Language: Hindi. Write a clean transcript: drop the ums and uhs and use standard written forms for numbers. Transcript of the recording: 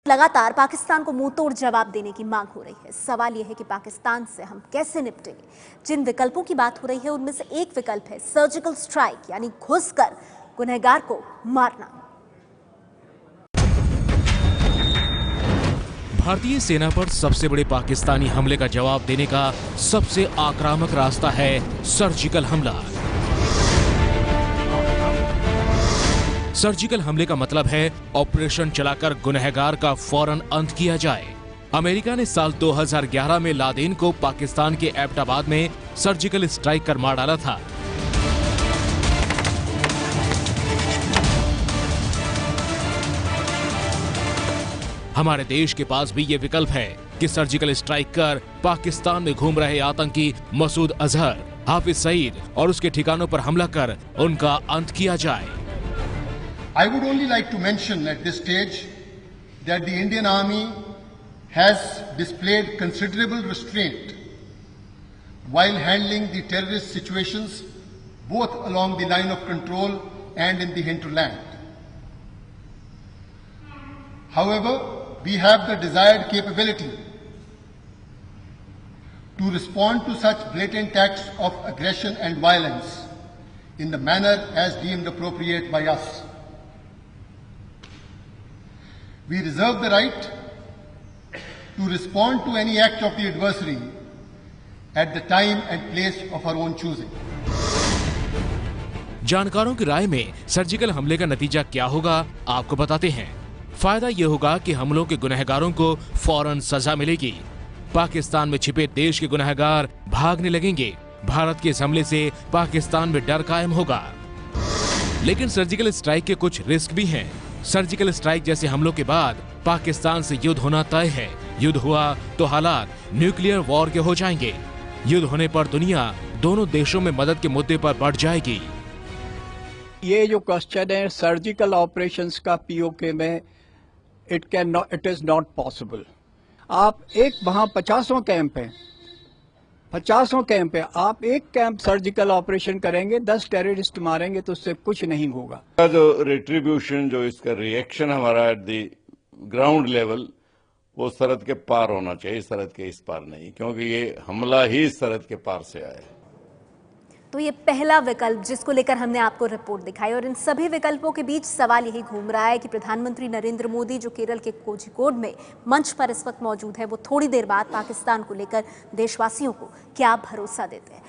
लगातार पाकिस्तान को मुंहतोड़ जवाब देने की मांग हो रही है। सवाल यह है कि पाकिस्तान से हम कैसे निपटेंगे। जिन विकल्पों की बात हो रही है उनमें से एक विकल्प है सर्जिकल स्ट्राइक, यानी घुसकर गुनहगार को मारना। भारतीय सेना पर सबसे बड़े पाकिस्तानी हमले का जवाब देने का सबसे आक्रामक रास्ता है सर्जिकल हमला। सर्जिकल हमले का मतलब है ऑपरेशन चलाकर गुनहगार का फौरन अंत किया जाए। अमेरिका ने साल 2011 में लादेन को पाकिस्तान के एबटाबाद में सर्जिकल स्ट्राइक कर मार डाला था। हमारे देश के पास भी ये विकल्प है कि सर्जिकल स्ट्राइक कर पाकिस्तान में घूम रहे आतंकी मसूद अजहर, हाफिज सईद और उसके ठिकानों पर हमला कर उनका अंत किया जाए। I would only like to mention at this stage that the Indian Army has displayed considerable restraint while handling the terrorist situations both along the line of control and in the hinterland. However, we have the desired capability to respond to such blatant acts of aggression and violence in the manner as deemed appropriate by us. We reserve the right to respond to any act of the adversary at the time and place of our own choosing. जानकारों की राय में सर्जिकल हमले का नतीजा क्या होगा आपको बताते हैं। फायदा ये होगा कि हमलों के गुनहगारों को फौरन सजा मिलेगी। पाकिस्तान में छिपे देश के गुनहगार भागने लगेंगे। भारत के इस हमले से पाकिस्तान में डर कायम होगा। लेकिन सर्जिकल स्ट्राइक के कुछ रिस्क भी हैं। सर्जिकल स्ट्राइक जैसे हमलों के बाद पाकिस्तान से युद्ध होना तय है। युद्ध हुआ तो हालात न्यूक्लियर वॉर के हो जाएंगे। युद्ध होने पर दुनिया दोनों देशों में मदद के मुद्दे पर बढ़ जाएगी। ये जो क्वेश्चन है सर्जिकल ऑपरेशंस का पीओके में, इट इज नॉट पॉसिबल। आप एक वहां 50 कैंप है, 50 कैंप है, आप एक कैंप सर्जिकल ऑपरेशन करेंगे, 10 टेररिस्ट मारेंगे तो उससे कुछ नहीं होगा। जो रिट्रीब्यूशन, जो इसका रिएक्शन हमारा एट द ग्राउंड लेवल, वो सरहद के पार होना चाहिए, सरहद के इस पार नहीं, क्योंकि ये हमला ही सरहद के पार से आया है। तो ये पहला विकल्प जिसको लेकर हमने आपको रिपोर्ट दिखाई, और इन सभी विकल्पों के बीच सवाल यही घूम रहा है कि प्रधानमंत्री नरेंद्र मोदी जो केरल के कोझिकोड में मंच पर इस वक्त मौजूद है, वो थोड़ी देर बाद पाकिस्तान को लेकर देशवासियों को क्या भरोसा देते हैं।